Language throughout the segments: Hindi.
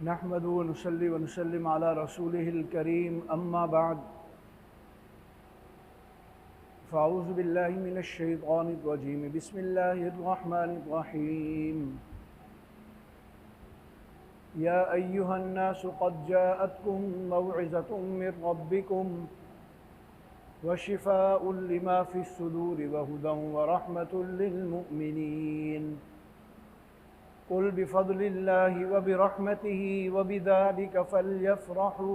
नहमदु व नुसल्ली व नुसल्लिम अला रसूलिहिल करीम अम्मा बाद फ़अऊज़ु बिल्लाहि मिनश शैतानिर रजीम बिस्मिल्लाहिर रहमानिर रहीम या अय्युहन नासु क़द जाअतकुम मौइज़तुम मिर रब्बिकुम व शिफ़ाउन लिमा फ़िस सुदूरि व हुदन व रहमतुल लिल मुमिनीन कुल बिफ़ज़लिल्लाहि व बिरहमतिही व बिज़ालिका फ़ल्यफ़रहू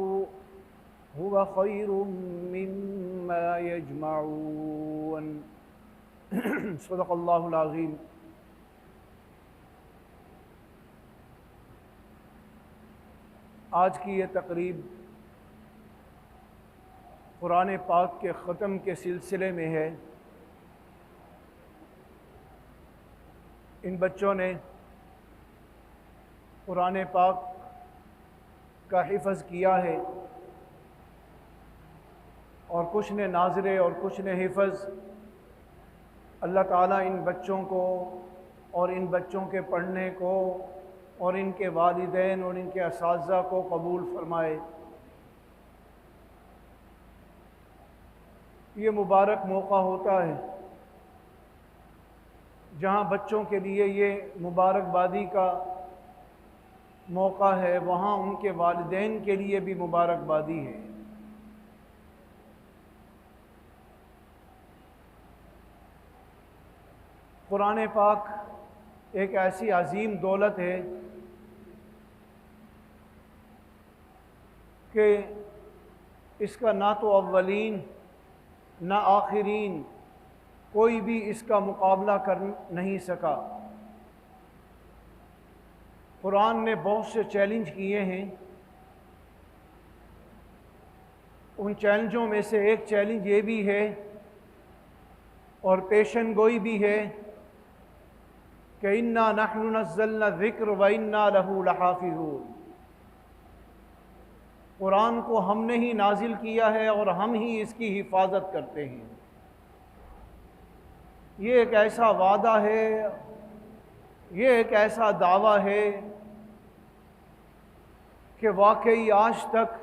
हुव ख़ैरुम मिम्मा यजमऊन। सदक़ल्लाहुल अज़ीम। आज की ये तक़रीब कुरान पाक के ख़त्म के सिलसिले में है। इन बच्चों ने कुरान पाक का हिफ़्ज़ किया है और कुछ ने नाज़रे और कुछ ने हिफ़्ज़। अल्लाह ताला इन बच्चों को और इन बच्चों के पढ़ने को और इनके वालिदैन और इनके असातिज़ा को कबूल फ़रमाए। ये मुबारक मौका होता है जहाँ बच्चों के लिए ये मुबारकबादी का मौका है, वहाँ उनके वालिदैन के लिए भी मुबारकबादी है। कुरान पाक एक ऐसी अजीम दौलत है कि इसका ना तो अव्वलीन ना आखिरीन कोई भी इसका मुकाबला कर नहीं सका। कुरान ने बहुत से चैलेंज किए हैं। उन चैलेंजों में से एक चैलेंज ये भी है और पेशन गोई भी है कि इन्ना नहनु नज़्ज़लना ज़िक्र व इन्ना लहू लहाफ़िज़ून। कुरान को हमने ही नाजिल किया है और हम ही इसकी हिफाजत करते हैं। ये एक ऐसा वादा है, ये एक ऐसा दावा है कि वाकई आज तक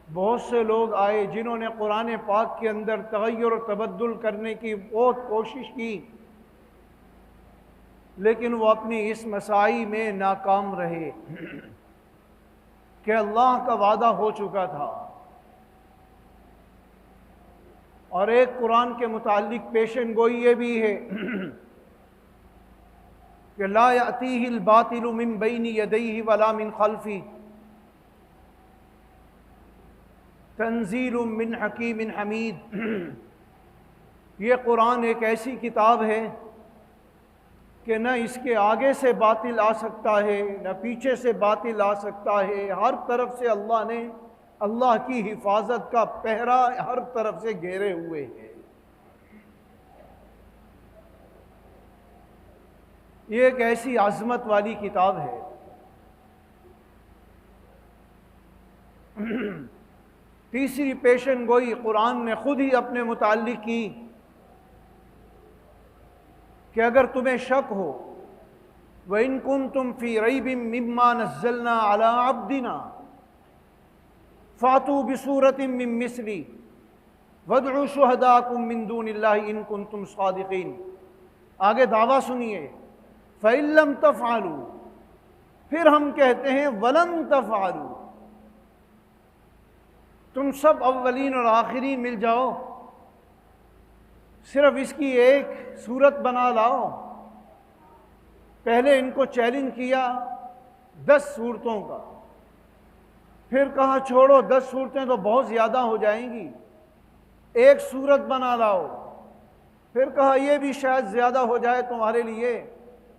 बहुत से लोग आए जिन्होंने कुरान पाक के अंदर तग़य्युर और तबद्दुल करने की बहुत कोशिश की, लेकिन वो अपनी इस मसाई में नाकाम रहे कि अल्लाह का वादा हो चुका था। और एक कुरान के मुताल्लिक पेशन गोई ये भी है कि ला यातीहिल बातिलु मिन बैनि यदैहि वला मिन खल्फी तंज़ीलुम मिन हकीमिन हमीद। ये कुरान एक ऐसी किताब है कि न इसके आगे से बातिल आ सकता है न पीछे से बातिल आ सकता है। हर तरफ से अल्लाह ने अल्लाह की हिफाजत का पहरा हर तरफ से घेरे हुए है। ये एक ऐसी आज़मत वाली किताब है। तीसरी पेशन गोई कुरान ने खुद ही अपने मुताल्लिक की कि अगर तुम्हें शक हो व इन कुंतुम फी रैबिम मिम्मा नज़्ज़लना अला अब्दिना फ़ातू बिसूरतिम मिन मिस्ली वदउ शुहदाकुम मिन दूनिल्लाहि इन कुंतुम सादिक़ीन। आगे दावा सुनिए, फ़इल्लम तफ़अलू, फिर हम कहते हैं वलन तफ़अलू, तुम सब अव्वलीन और आखिरीन मिल जाओ, सिर्फ इसकी एक सूरत बना लाओ। पहले इनको चैलेंज किया 10 सूरतों का, फिर कहा छोड़ो 10 सूरतें तो बहुत ज़्यादा हो जाएंगी, एक सूरत बना लाओ। फिर कहा यह भी शायद ज़्यादा हो जाए तुम्हारे लिए,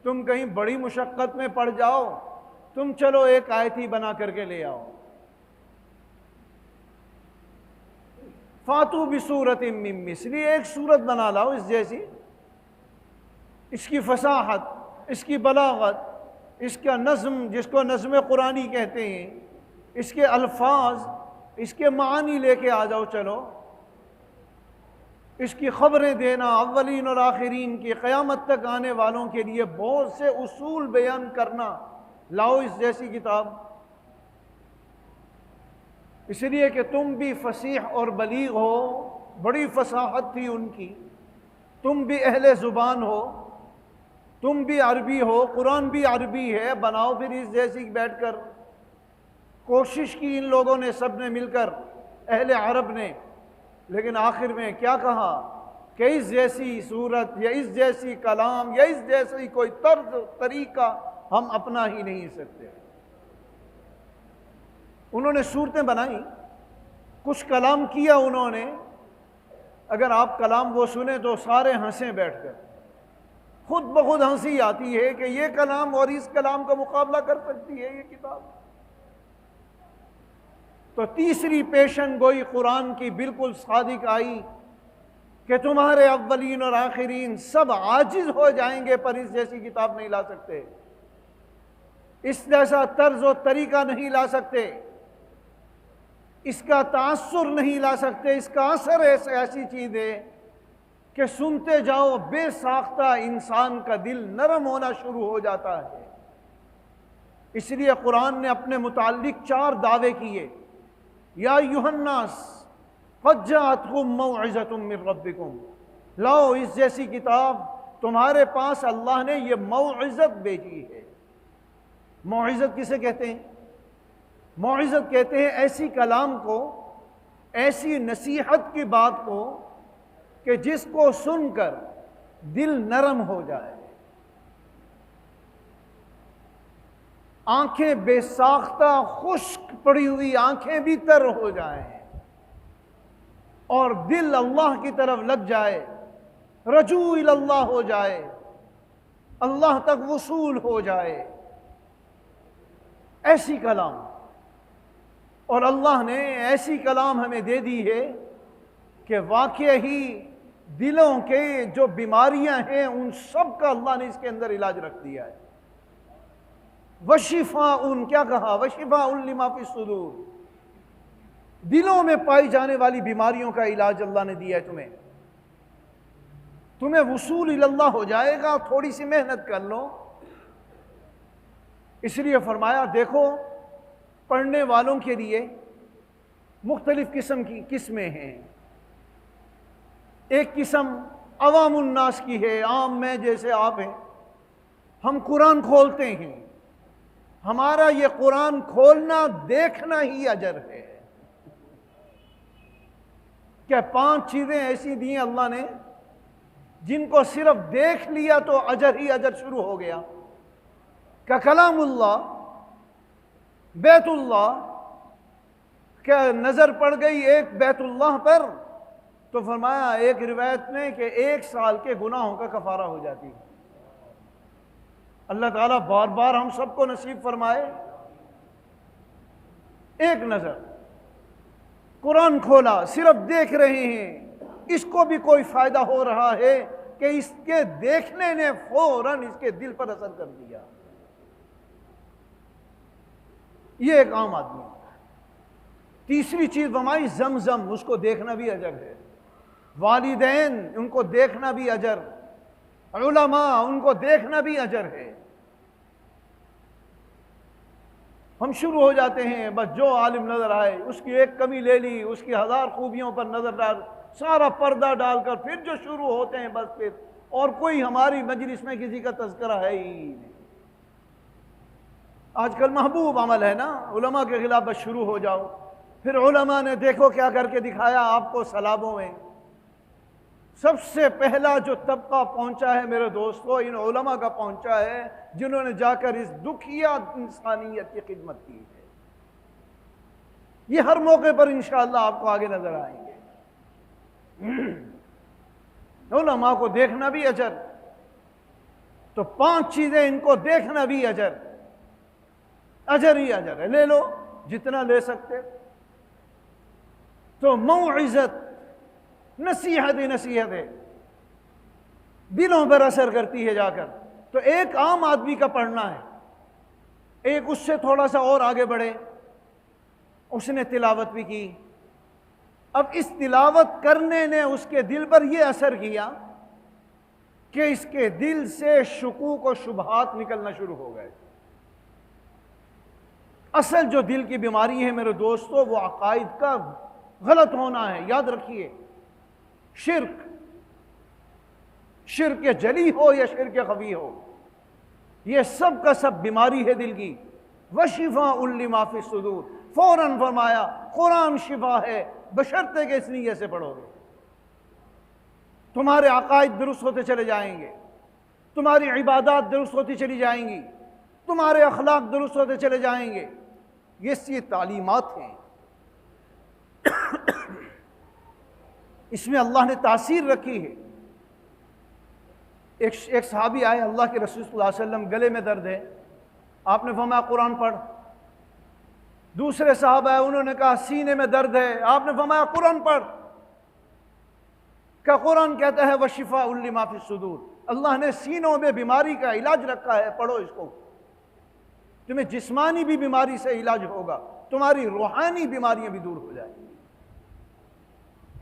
तुम कहीं बड़ी मुशक्क़त में पड़ जाओ, तुम चलो एक आयत ही बना करके ले आओ। फातू बिसूरतिम मिन मिस्ली, एक सूरत बना लाओ इस जैसी। इसकी फसाहत, इसकी बलागत, इसका नज़्म जिसको नज़्म कुरानी कहते हैं, इसके अल्फाज, इसके मानी लेके आ जाओ चलो। इसकी खबरें देना, अव्वलीन और आखिरीन के क़यामत तक आने वालों के लिए बहुत से उसूल बयान करना। लाओ इस जैसी किताब, इसलिए कि तुम भी फसीह और बलीग हो, बड़ी फसाहत थी उनकी, तुम भी अहले ज़ुबान हो, तुम भी अरबी हो, कुरान भी अरबी है, बनाओ फिर इस जैसी बैठकर। कोशिश की इन लोगों ने, सब ने मिलकर, अहले अरब ने, लेकिन आखिर में क्या कहा कि इस जैसी सूरत या इस जैसी कलाम या इस जैसी कोई तर्ज तरीका हम अपना ही नहीं सकते। उन्होंने सूरतें बनाई, कुछ कलाम किया उन्होंने। अगर आप कलाम वो सुने तो सारे हंसे बैठकर, खुद ब खुद हंसी आती है कि ये कलाम और इस कलाम का मुकाबला कर सकती है ये किताब। तो तीसरी पेशन गोई कुरान की बिल्कुल सादिक आई कि तुम्हारे अव्वलीन और आखिरीन सब आजिज हो जाएंगे पर इस जैसी किताब नहीं ला सकते, इस जैसा तर्ज और तरीका नहीं ला सकते, इसका तासुर नहीं ला सकते, इसका असर ऐसी चीज है कि सुनते जाओ बेसाख्ता इंसान का दिल नरम होना शुरू हो जाता है। इसलिए कुरान ने अपने मुताल्लिक 4 दावे किए। या युहन्नास क़द जाअतकुम मौइज़तुम मिन रब्बिकुम, लाओ इस जैसी किताब, तुम्हारे पास अल्लाह ने ये मौइज़त भेजी है। मौइज़त किसे कहते हैं? मौइज़त कहते हैं ऐसी कलाम को, ऐसी नसीहत की बात को कि जिसको सुनकर दिल नरम हो जाए, आंखें बेसाख्ता खुश्क पड़ी हुई आंखें भी तर हो जाएं और दिल अल्लाह की तरफ लग जाए, रजू इल्लाह हो जाए, अल्लाह तक वसूल हो जाए, ऐसी कलाम। और अल्लाह ने ऐसी कलाम हमें दे दी है कि वाकई ही दिलों के जो बीमारियां हैं उन सब का अल्लाह ने इसके अंदर इलाज रख दिया है। वशिफा उन, क्या कहा? वशिफा उन लिमा फी सुदूर, दिलों में पाई जाने वाली बीमारियों का इलाज अल्लाह ने दिया है तुम्हें। तुम्हें वसूल इल्लाह हो जाएगा, थोड़ी सी मेहनत कर लो। इसलिए फरमाया देखो पढ़ने वालों के लिए मुख्तलिफ किस्म की किस्में हैं। एक किस्म अवामुन्नास की है, आम में जैसे आप हैं, हम कुरान खोलते हैं, हमारा ये कुरान खोलना देखना ही अजर है। क्या 5 चीजें ऐसी दी हैं अल्लाह ने जिनको सिर्फ देख लिया तो अजर ही अजर शुरू हो गया। क्या कलामुल्लाह, बैतुल्लाह, क्या नजर पड़ गई एक बैतुल्लाह पर तो फरमाया एक रिवायत में कि 1 साल के गुनाहों का कफारा हो जाती है। अल्लाह ताला बार बार हम सबको नसीब फरमाए। एक नजर कुरान खोला, सिर्फ देख रहे हैं, इसको भी कोई फायदा हो रहा है कि इसके देखने ने फौरन इसके दिल पर असर कर दिया। ये एक आम आदमी। तीसरी चीज वमाई जमजम, उसको देखना भी अजर है। वालिदैन, उनको देखना भी अजर, उलमा, उनको देखना भी अजर है। हम शुरू हो जाते हैं बस जो आलिम नजर आए उसकी एक कमी ले ली, उसकी 1000 खूबियों पर नजर डाल, सारा पर्दा डालकर फिर जो शुरू होते हैं बस फिर, और कोई हमारी मजलिस में किसी का तज़किरा है ही नहीं। आजकल महबूब अमल है ना, उलमा के खिलाफ बस शुरू हो जाओ। फिर उलमा ने देखो क्या करके दिखाया आपको सलाबों में। सबसे पहला जो तबका पहुंचा है मेरे दोस्तों, इन उलमा का पहुंचा है जिन्होंने जाकर इस दुखिया इंसानियत की खिदमत की है। ये हर मौके पर इंशाअल्लाह आपको आगे नजर आएंगे। उलमा को देखना भी अजर, तो 5 चीजें इनको देखना भी अजर, अजर ही अजर है। ले लो जितना ले सकते। तो मौइज़त, नसीहत ही नसीहत है, दिलों पर असर करती है जाकर। तो एक आम आदमी का पढ़ना है, एक उससे थोड़ा सा और आगे बढ़े, उसने तिलावत भी की, अब इस तिलावत करने ने उसके दिल पर यह असर किया कि इसके दिल से शुकूक और शुबहात निकलना शुरू हो गए। असल जो दिल की बीमारी है मेरे दोस्तों, वो अकायद का गलत होना है। याद रखिए, शिर्क, शिर्क जली हो या शिर्क खफी हो, ये सब का सब बीमारी है दिल की। वशिफा उल्ली माफी सुदूर, फौरन फरमाया कुरान शिफा है, बशर्ते के इस नीयत से पढ़ोगे। तुम्हारे अकायद दुरुस्त होते चले जाएंगे, तुम्हारी इबादत दुरुस्त होती चली जाएंगी, तुम्हारे अखलाक दुरुस्त होते चले जाएंगे। ये तालीमात हैं। इसमें अल्लाह ने तासीर रखी है। एक सहाबी आए, अल्लाह के रसूल सल्लल्लाहु अलैहि वसल्लम, गले में दर्द है, आपने फरमाया कुरान पढ़। दूसरे साहब आए, उन्होंने कहा सीने में दर्द है, आपने फरमाया कुरान पढ़। का कुरान कहता है वशिफा उल्ली माफी सुदूर, अल्लाह ने सीनों में बीमारी का इलाज रखा है, पढ़ो इसको। तुम्हें जिस्मानी भी बीमारी से इलाज होगा, तुम्हारी रूहानी बीमारियां भी दूर हो जाएंगी।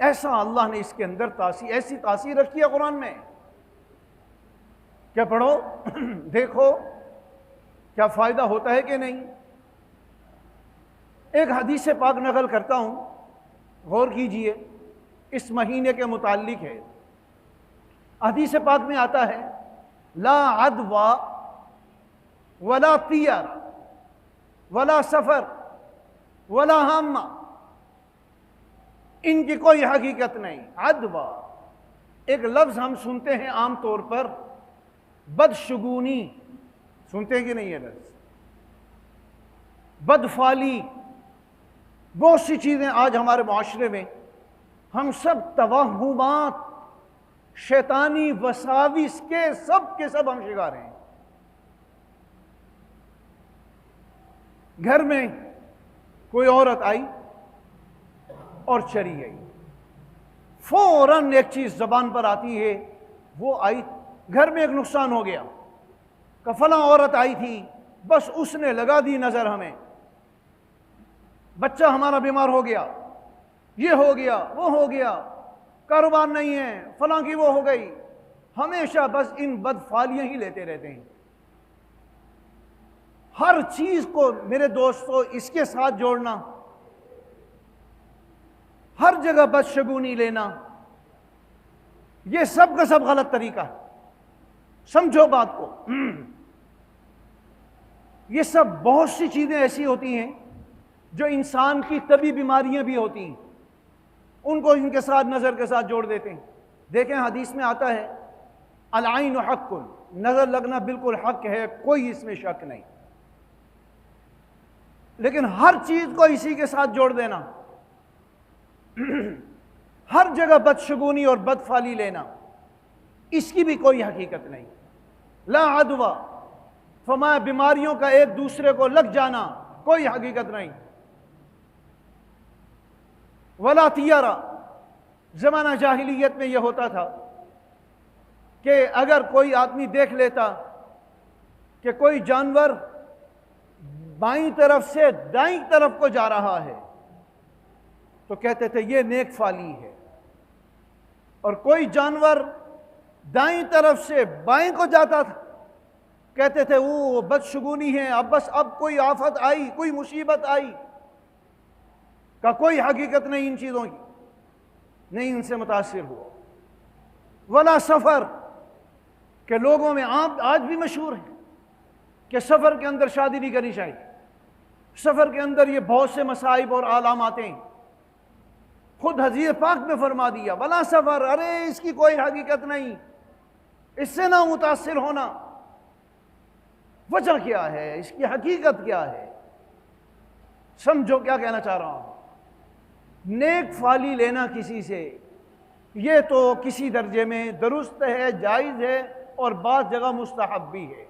ऐसा अल्लाह ने इसके अंदर ऐसी तासीर रखी है कुरान में। क्या पढ़ो, देखो क्या फायदा होता है कि नहीं। एक हदीस पाक नकल करता हूं, गौर कीजिए, इस महीने के मुताल्लिक है। हदीस पाक में आता है ला अदवा वला तियर वला सफर वला हम्मा, इनकी कोई हकीकत नहीं। अदवा एक लफ्ज हम सुनते हैं आम तौर पर, बदशगुनी सुनते हैं कि नहीं है लफ्ज, बदफाली, बहुत सी चीजें आज हमारे माशरे में हम सब तवहुमात, शैतानी वसाविस के सब हम शिकार हैं। घर में कोई औरत आई और चली गई, फौरन एक चीज जबान पर आती है, वो आई, घर में एक नुकसान हो गया, फलां औरत आई थी, बस उसने लगा दी नजर हमें, बच्चा हमारा बीमार हो गया, ये हो गया, वो हो गया, कारोबार नहीं है, फलां की वो हो गई। हमेशा बस इन बदफालियां ही लेते रहते हैं। हर चीज को मेरे दोस्तों इसके साथ जोड़ना, हर जगह बदशगुनी लेना, यह सब का सब गलत तरीका है। समझो बात को। ये सब बहुत सी चीजें ऐसी होती हैं जो इंसान की तभी बीमारियां भी होती हैं, उनको इनके साथ नजर के साथ जोड़ देते हैं। देखें हदीस में आता है अल आइन हक़्क़ुन, नजर लगना बिल्कुल हक है, कोई इसमें शक नहीं। लेकिन हर चीज को इसी के साथ जोड़ देना, हर जगह बदशगुनी और बदफाली लेना, इसकी भी कोई हकीकत नहीं। ला अदवा, फरमाया बीमारियों का एक दूसरे को लग जाना, कोई हकीकत नहीं। वला तियारा, जमाना जाहिलियत में यह होता था कि अगर कोई आदमी देख लेता कि कोई जानवर बाईं तरफ से दाईं तरफ को जा रहा है, तो कहते थे ये नेक फाली है, और कोई जानवर दाईं तरफ से बाएं को जाता था, कहते थे वो बदशगुनी है, अब कोई आफत आई, कोई मुसीबत आई। का कोई हकीकत नहीं इन चीजों की, नहीं इनसे मुतासिर हुआ। वला सफर, के लोगों में आज भी मशहूर है कि सफर के अंदर शादी नहीं करनी चाहिए, सफर के अंदर ये बहुत से मसाइब और आलाम आते हैं। खुद हदीस पाक में फरमा दिया वला सफर, अरे इसकी कोई हकीकत नहीं, इससे ना मुतासिर होना। वजह क्या है, इसकी हकीकत क्या है? समझो क्या कहना चाह रहा हूं। नेक फाली लेना किसी से, ये तो किसी दर्जे में दुरुस्त है, जायज़ है, और बात जगह मुस्तहब भी है।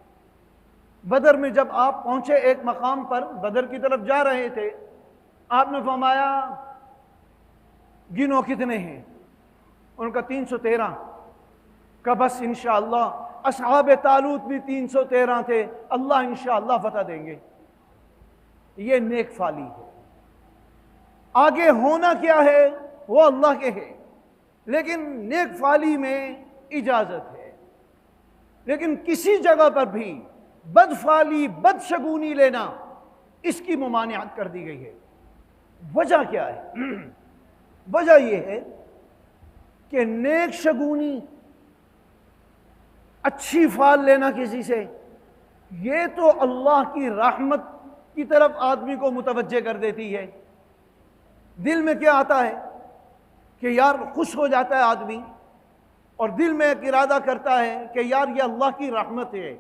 बदर में जब आप पहुंचे एक मकाम पर, बदर की तरफ जा रहे थे, आपने फरमाया गिनो कितने हैं? उनका 313 का, बस इंशाअल्लाह। असहाब तालूत भी 313 थे, अल्लाह इंशाअल्लाह फतह देंगे। ये नेक फाली है। आगे होना क्या है वो अल्लाह के है, लेकिन नेक फाली में इजाज़त है। लेकिन किसी जगह पर भी बदफाली, बदशगुनी लेना, इसकी मुमानियत कर दी गई है। वजह क्या है? वजह यह है कि नेक शगुनी, अच्छी फाल लेना किसी से, ये तो अल्लाह की रहमत की तरफ आदमी को मुतवज्जे कर देती है। दिल में क्या आता है कि यार खुश हो जाता है आदमी, और दिल में एक इरादा करता है कि यार ये अल्लाह की रहमत है।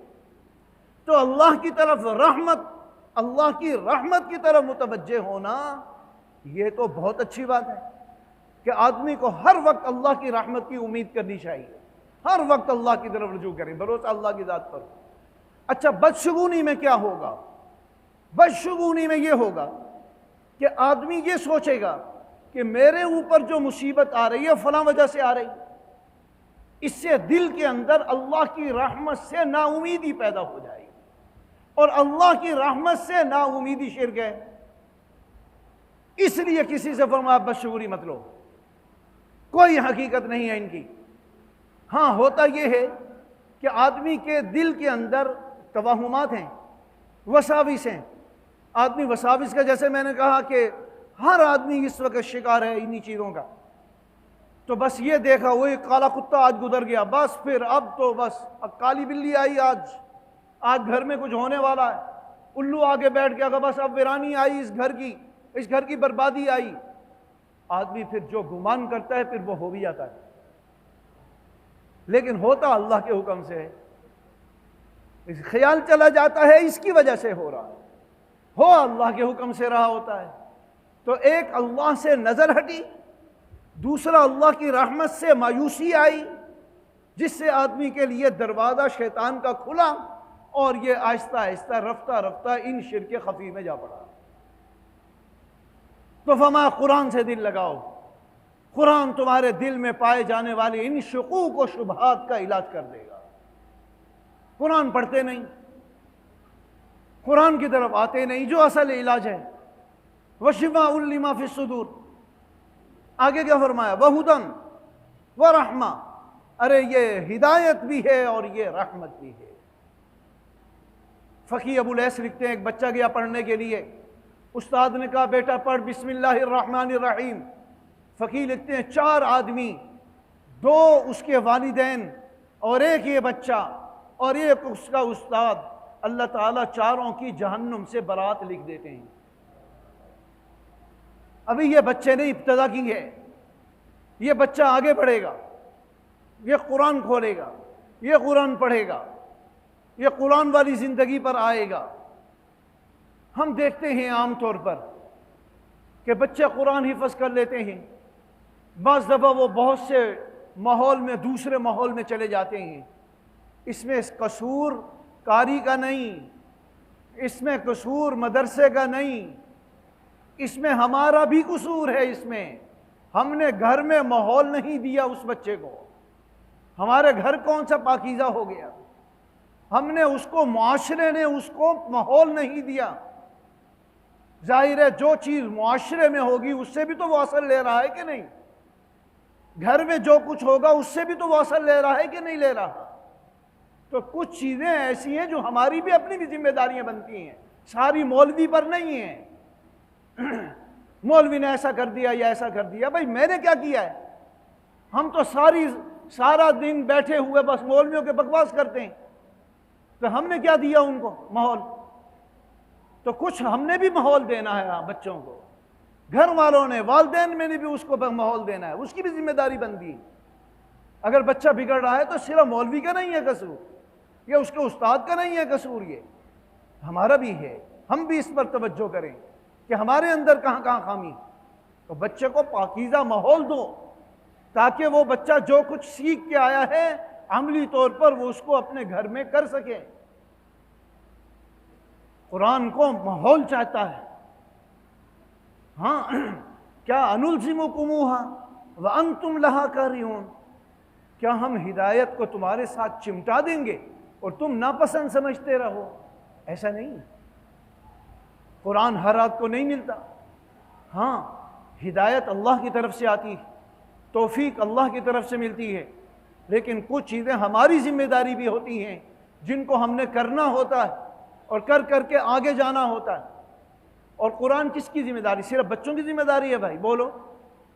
तो अल्लाह की तरफ रहमत, अल्लाह की रहमत की तरफ मुतवज्जे होना, ये तो बहुत अच्छी बात है कि आदमी को हर वक्त अल्लाह की रहमत की उम्मीद करनी चाहिए, हर वक्त अल्लाह की तरफ रुजू करें, भरोसा अल्लाह की ज़ात पर। अच्छा, बदशगुनी में क्या होगा? बदशगुनी में यह होगा कि आदमी ये सोचेगा कि मेरे ऊपर जो मुसीबत आ रही है फलां वजह से आ रही, इससे दिल के अंदर अल्लाह की रहमत से नाउमीदी पैदा हो जाएगी, और अल्लाह की रहमत से नाउमीदी शिर्क है। इसलिए किसी से फरमाया बदशगुनी मत लो, कोई हकीकत नहीं है इनकी। हाँ, होता यह है कि आदमी के दिल के अंदर तवाहुमात हैं, वसाविस हैं। आदमी वसाविस का, जैसे मैंने कहा कि हर आदमी इस वक्त शिकार है इन्हीं चीज़ों का। तो बस ये देखा, वो एक काला कुत्ता आज गुजर गया, बस फिर अब तो बस अब काली बिल्ली आई, आज घर में कुछ होने वाला है। उल्लू आगे बैठ गया, बस अब वीरानी आई इस घर की बर्बादी आई। आदमी फिर जो गुमान करता है फिर वो हो भी जाता है, लेकिन होता अल्लाह के हुक्म से है। इस ख्याल चला जाता है इसकी वजह से हो रहा है, हो अल्लाह के हुक्म से रहा होता है। तो एक अल्लाह से नजर हटी, दूसरा अल्लाह की रहमत से मायूसी आई, जिससे आदमी के लिए दरवाज़ा शैतान का खुला, और ये आहिस्ता आहिस्ता रफ्ता रफ्ता इन शिर्क खफी में जा पड़ा। तो फरमा कुरान से दिल लगाओ, कुरान तुम्हारे दिल में पाए जाने वाले इन शुकूक व शुबहात का इलाज कर देगा। कुरान पढ़ते नहीं, कुरान की तरफ आते नहीं, जो असल इलाज है। वशिफाउल लिमा फिस सुदूर, आगे क्या फरमाया? वहुदन व रहमा, अरे ये हिदायत भी है और ये रहमत भी है। फ़की अबुल ऐस लिखते हैं, एक बच्चा गया पढ़ने के लिए, उस्ताद ने कहा बेटा पढ़ बिस्मिल्लाहिर्रहमानिर्रहीम। फ़की लिखते हैं 4 आदमी, 2 उसके वालिदैन और एक ये बच्चा और एक उसका उस्ताद, अल्लाह ताला चारों की जहन्नुम से बरात लिख देते हैं। अभी ये बच्चे ने इब्तदा की है, ये बच्चा आगे बढ़ेगा, ये कुरान खोलेगा, ये कुरान पढ़ेगा, ये कुरान वाली ज़िंदगी पर आएगा। हम देखते हैं आमतौर पर कि बच्चे कुरान हिफ्ज़ कर लेते हैं, बाज़ दफ़ा वो बहुत से माहौल में दूसरे माहौल में चले जाते हैं। इसमें कसूर कारी का नहीं, इसमें कसूर मदरसे का नहीं, इसमें हमारा भी कसूर है। इसमें हमने घर में माहौल नहीं दिया उस बच्चे को। हमारे घर कौन सा पाकीज़ा हो गया, हमने उसको, मुआशरे ने उसको माहौल नहीं दिया। जाहिर है जो चीज़ मुआशरे में होगी उससे भी तो वो असर ले रहा है कि नहीं, घर में जो कुछ होगा उससे भी तो वो असर ले रहा है कि नहीं ले रहा। तो कुछ चीज़ें ऐसी हैं जो हमारी भी अपनी भी जिम्मेदारियां बनती हैं, सारी मौलवी पर नहीं है। मौलवी ने ऐसा कर दिया या ऐसा कर दिया, भाई मैंने क्या किया है? हम तो सारा दिन बैठे हुए बस मौलवियों के बकवास करते हैं, तो हमने क्या दिया उनको माहौल? तो कुछ हमने भी माहौल देना है बच्चों को, घर वालों ने, वालिदैन में ने भी उसको माहौल देना है, उसकी भी जिम्मेदारी बनती है। अगर बच्चा बिगड़ रहा है तो सिर्फ मौलवी का नहीं है कसूर, या उसके उस्ताद का नहीं है कसूर, ये हमारा भी है। हम भी इस पर तवज्जो करें कि हमारे अंदर कहाँ कहाँ खामी। तो बच्चे को पाकीज़ा माहौल दो, ताकि वो बच्चा जो कुछ सीख के आया है अमली तौर पर वो उसको अपने घर में कर सके। कुरान को माहौल चाहता है। हाँ, क्या अनुलज़िमुकुमुहा व अंतुम लहा कारिहून, क्या हम हिदायत को तुम्हारे साथ चिमटा देंगे और तुम नापसंद समझते रहो? ऐसा नहीं, कुरान हर रात को नहीं मिलता। हाँ, हिदायत अल्लाह की तरफ से आती है, तौफीक अल्लाह की तरफ से मिलती है, लेकिन कुछ चीज़ें हमारी जिम्मेदारी भी होती हैं जिनको हमने करना होता है और कर करके आगे जाना होता है। और कुरान किसकी जिम्मेदारी? सिर्फ बच्चों की जिम्मेदारी है भाई? बोलो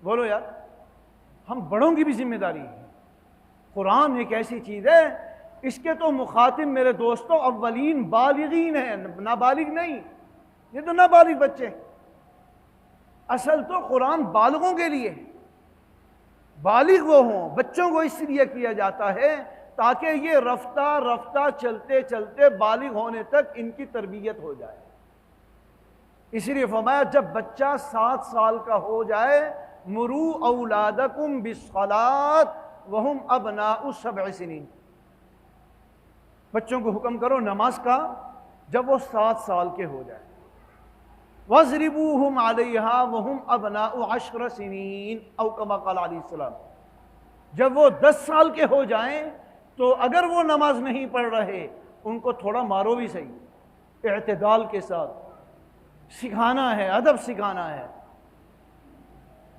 बोलो यार, हम बड़ों की भी जिम्मेदारी है। कुरान एक ऐसी चीज़ है, इसके तो मुखातिब मेरे दोस्तों अव्वलीन बालिगीन है, नाबालिग नहीं। ये तो नाबालिग बच्चे। असल तो कुरान बालिगों के लिए, बालिग वो हों। बच्चों को इसलिए किया जाता है ताकि ये रफ्ता रफ्ता चलते चलते बालिग होने तक इनकी तरबियत हो जाए। इसलिए फरमाया जब बच्चा 7 साल का हो जाए, मुरू औलादकुम बिस्सलात वहुम अबनाउ सबअ सिनीन, बच्चों को हुक्म करो नमाज का जब वो 7 साल के हो जाए। वज़रिबूहुम अलैहा वहुम अबनाउ 10 सिनीन औ कमा क़ाल अलैहिस्सलाम, जब वो 10 साल के हो जाएं तो अगर वो नमाज नहीं पढ़ रहे उनको थोड़ा मारो भी सही, इत्तेदाल के साथ सिखाना है, अदब सिखाना है।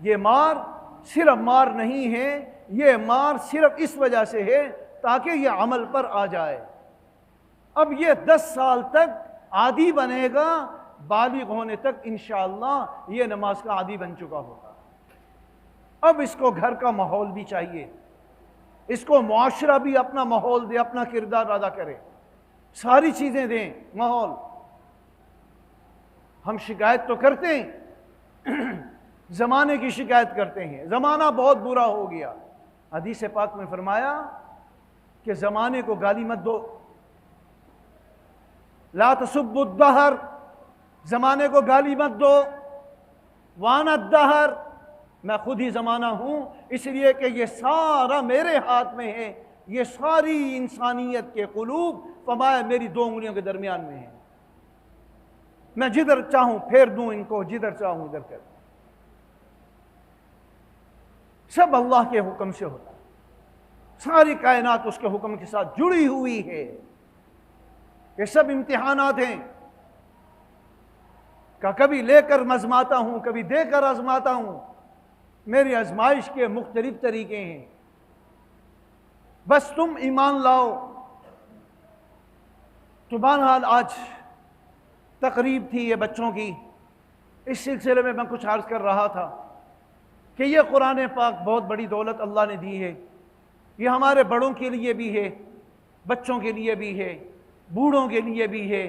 ये मार सिर्फ मार नहीं है, ये मार सिर्फ इस वजह से है ताकि ये अमल पर आ जाए। अब ये 10 साल तक आदी बनेगा, बालिग होने तक इंशाअल्लाह ये नमाज का आदी बन चुका होगा। अब इसको घर का माहौल भी चाहिए, इसको मुआशरा भी अपना माहौल दे, अपना किरदार अदा करे, सारी चीज़ें दें माहौल। हम शिकायत तो करते हैं, ज़माने की शिकायत करते हैं, ज़माना बहुत बुरा हो गया। हदीस पाक में फरमाया कि ज़माने को गाली मत दो, ला तसुब्बुद्दहर, ज़माने को गाली मत दो, वानद्दहर, मैं खुद ही ज़माना हूँ, इसलिए कि ये सारा मेरे हाथ में है, ये सारी इंसानियत के कुलूब फरमाया मेरी 2 उंगलियों के दरमियान में है, मैं जिधर चाहूँ फेर दूँ इनको, जिधर चाहूँ इधर कर। सब अल्लाह के हुक्म से होता है, सारी कायनात उसके हुक्म के साथ जुड़ी हुई है। ये सब इम्तिहानात हैं, कभी लेकर मजमाता हूँ, कभी देकर आजमाता हूँ। मेरी आजमाइश के मुख्तलिफ तरीके हैं, बस तुम ईमान लाओ। तो बहरहाल आज तकरीब थी ये बच्चों की, इस सिलसिले में मैं कुछ अर्ज कर रहा था कि ये कुरान पाक बहुत बड़ी दौलत अल्लाह ने दी है। ये हमारे बड़ों के लिए भी है, बच्चों के लिए भी है, बूढ़ों के लिए भी है।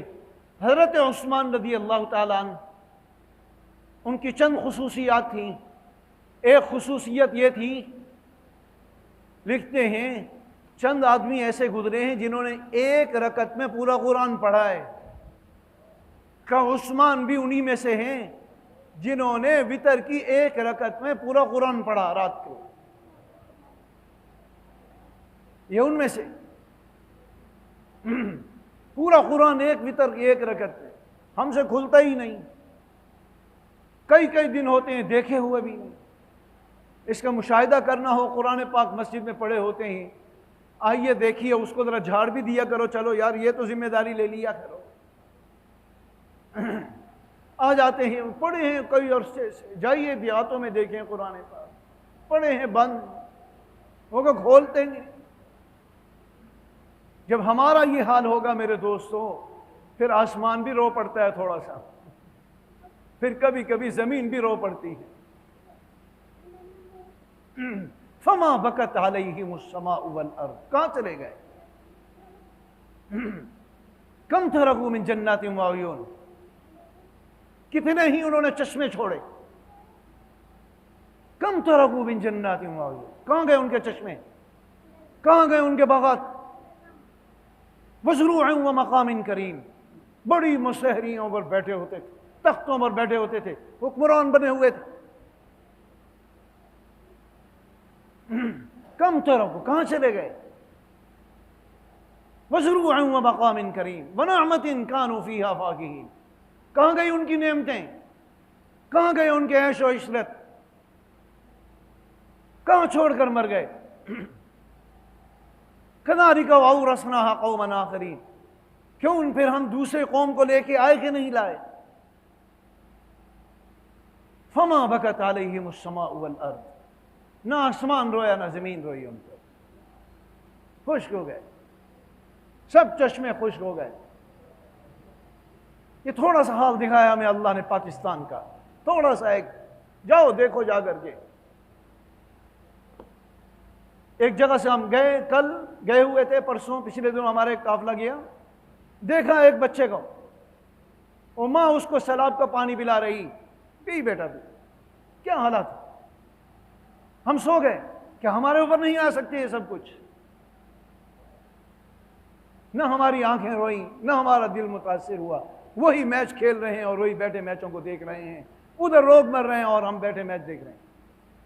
हज़रत उस्मान रज़ी अल्लाह ताला अन्हु, उनकी चंद खुसूसियात थी। एक खुसूसियत ये थी, लिखते हैं चंद आदमी ऐसे गुजरे हैं जिन्होंने एक रकत में पूरा कुरान पढ़ा है, का उस्मान भी उन्हीं में से हैं जिन्होंने वितर की एक रकत में पूरा कुरान पढ़ा रात को। ये उनमें से पूरा कुरान एक वितर की एक रकत में, हमसे खुलता ही नहीं, कई कई दिन होते हैं देखे हुए भी नहीं। इसका मुशाहिदा करना हो, कुरान पाक मस्जिद में पढ़े होते हैं, आइए देखिए, उसको जरा झाड़ भी दिया करो, चलो यार ये तो जिम्मेदारी ले लिया करो। आ जाते हैं, पढ़े हैं कई अरसे से, जाइए देहातों में देखें कुरान पाक पढ़े हैं, बंद होगा, खोलते नहीं। जब हमारा ये हाल होगा मेरे दोस्तों, फिर आसमान भी रो पड़ता है थोड़ा सा, फिर कभी कभी जमीन भी रो पड़ती है। फमा बकत अलैहिमुस्समाउ वल अर्द, कहां चले गए? कम तरकू मिन जन्नातिन व अयून, कितने ही उन्होंने चश्मे छोड़े। कम तरकू मिन जन्नातिन व अयून, कहां गए उनके चश्मे, कहां गए उनके बागात। वज़रूअन व मकामिन करीम, बड़ी मुसहरियों पर बैठे होते थे, तख्तों पर बैठे होते थे, हुक्मरान बने हुए थे। कम तरकू, कहां चले गए? वज़रूअन व मकामिन करीम व निअमतिन कानू फीहा फाकिहीन, कहां गई उनकी नेमतें, कहां गए उनके ऐश व इशरत, कहां छोड़कर मर गए। कज़ालिका वअौरसनाहा कौमन आखरीन, क्यों फिर हम दूसरे कौम को लेके आए कि नहीं लाए। फमा बकत अलैहिमुस्समाउ वल अर्द, ना आसमान रोया ना जमीन रोई उन पर, खुश्क हो गए, सब चश्मे खुश्क हो गए। ये थोड़ा सा हाल दिखाया हमें अल्लाह ने पाकिस्तान का, थोड़ा सा एक जाओ देखो जा करके। एक जगह से हम गए, कल गए हुए थे, परसों पिछले दिनों हमारे एक काफिला गया, देखा एक बच्चे को, और माँ उसको सैलाब का पानी पिला रही, पी बेटा पी। क्या हालात, हम सो गए, क्या हमारे ऊपर नहीं आ सकती ये सब कुछ? न हमारी आंखें रोई, न हमारा दिल मुतासिर हुआ। वही मैच खेल रहे हैं और वही बैठे मैचों को देख रहे हैं, उधर लोग मर रहे हैं और हम बैठे मैच देख रहे हैं।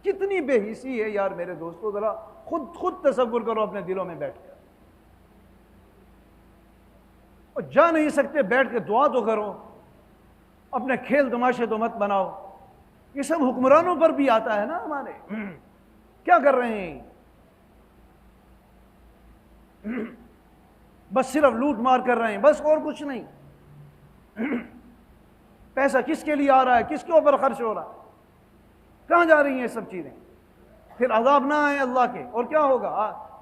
कितनी बेहिसी है यार मेरे दोस्तों, जरा खुद तसव्वुर करो अपने दिलों में बैठ कर। और जा नहीं सकते, बैठ के दुआ तो करो, अपने खेल तमाशे तो मत बनाओ। ये सब हुक्मरानों पर भी आता है ना हमारे। क्या कर रहे हैं? बस सिर्फ लूट मार कर रहे हैं, बस और कुछ नहीं। पैसा किसके लिए आ रहा है, किसके ऊपर खर्च हो रहा है, कहां जा रही हैं ये सब चीजें? फिर अजाब ना आए अल्लाह के और क्या होगा?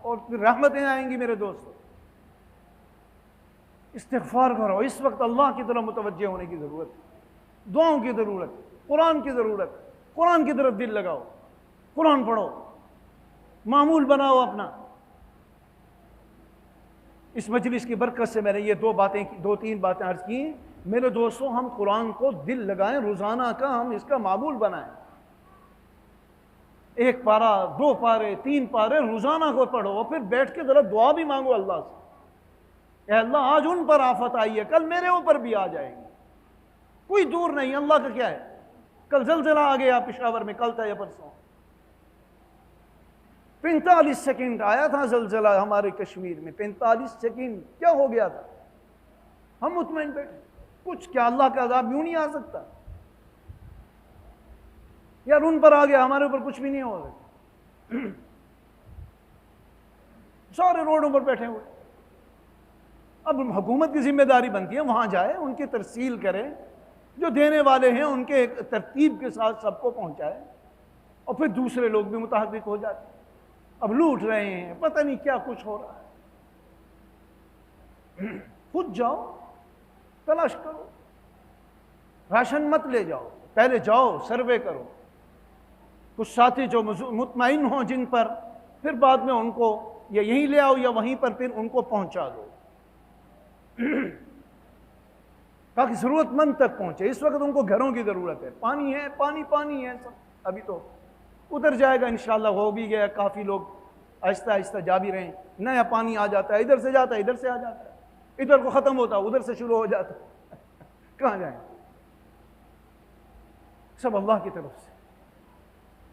और फिर रहमतें आएंगी मेरे दोस्तों। इस्तिग़फ़ार करो, इस वक्त अल्लाह की तरफ मुतवज्जे होने की जरूरत है, दुआओं की जरूरत है, कुरान की जरूरत है। कुरान की तरफ दिल लगाओ, कुरान पढ़ो, मामूल बनाओ अपना। इस मजलिस की बरकत से मैंने ये दो तीन बातें अर्ज की। मेरे दोस्तों, हम कुरान को दिल लगाएं, रोजाना का हम इसका मामूल बनाएं। 1 पारा, 2 पारे, 3 पारे रोजाना को पढ़ो, और फिर बैठ के जरा दुआ भी मांगो अल्लाह से। अल्लाह आज उन पर आफत आई है, कल मेरे ऊपर भी आ जाएगी, कोई दूर नहीं। अल्लाह का क्या है? कल जलजला आ गया पेशावर में, कल था या परसों, 45 सेकंड आया था जलजला हमारे कश्मीर में। 45 सेकंड क्या हो गया था? हम मुतमईन बैठे, कुछ क्या अल्लाह का अज़ाब यूं नहीं आ सकता यार? उन पर आ गया, हमारे ऊपर कुछ भी नहीं हो रहा। सारे रोडों पर बैठे हुए। अब हुकूमत की जिम्मेदारी बनती है वहां जाए, उनकी तरसील करे, जो देने वाले हैं उनके एक तरतीब के साथ सबको पहुंचाए, और फिर दूसरे लोग भी मुतहर्रिक हो जाते। अब लूट रहे हैं, पता नहीं क्या कुछ हो रहा है। खुद जाओ, तलाश करो, राशन मत ले जाओ, पहले जाओ सर्वे करो, कुछ साथी जो मुतमईन हों जिन पर, फिर बाद में उनको या यहीं ले आओ या वहीं पर फिर उनको पहुंचा दो, ताकि जरूरतमंद तक पहुंचे। इस वक्त उनको घरों की जरूरत है, पानी है, पानी है सब। अभी तो उतर जाएगा इंशाल्लाह, हो भी गया, काफी लोग आहिस्ता आहिस्ता जा भी रहे हैं। नया पानी आ जाता है, इधर से जाता है, इधर से आ जाता है, इधर को खत्म होता है, उधर से शुरू हो जाता है। कहां जाए? सब अल्लाह की तरफ से।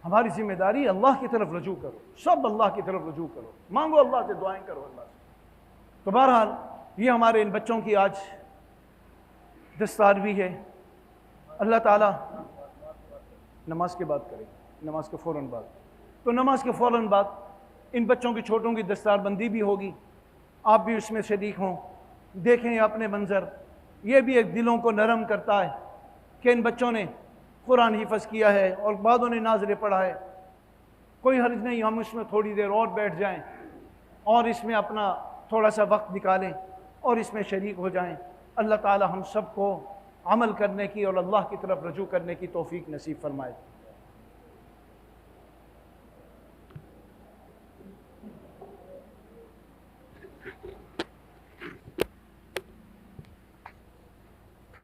हमारी जिम्मेदारी अल्लाह की तरफ रजू करो, सब अल्लाह की तरफ रजू करो, मांगो अल्लाह से, दुआएं करो अल्लाह से। तो बहरहाल ये हमारे इन बच्चों की आज दस्तार भी है। अल्लाह ताला नमाज के बाद करें, नमाज के फ़ौरन बाद। तो नमाज के फ़ौरन बाद इन बच्चों की छोटों की दस्तारबंदी भी होगी, आप भी उसमें शरीक हों। देखें अपने मंज़र, ये भी एक दिलों को नरम करता है कि इन बच्चों ने कुरान हिफ़्ज़ किया है और बादों ने नाज़िले पढ़ा है। कोई हर्ज नहीं, हम इसमें थोड़ी देर और बैठ जाएं और इसमें अपना थोड़ा सा वक्त निकालें और इसमें शरीक हो जाएं। अल्लाह ताला हम सबको अमल करने की और अल्लाह की तरफ रजू करने की तौफीक नसीब फरमाए।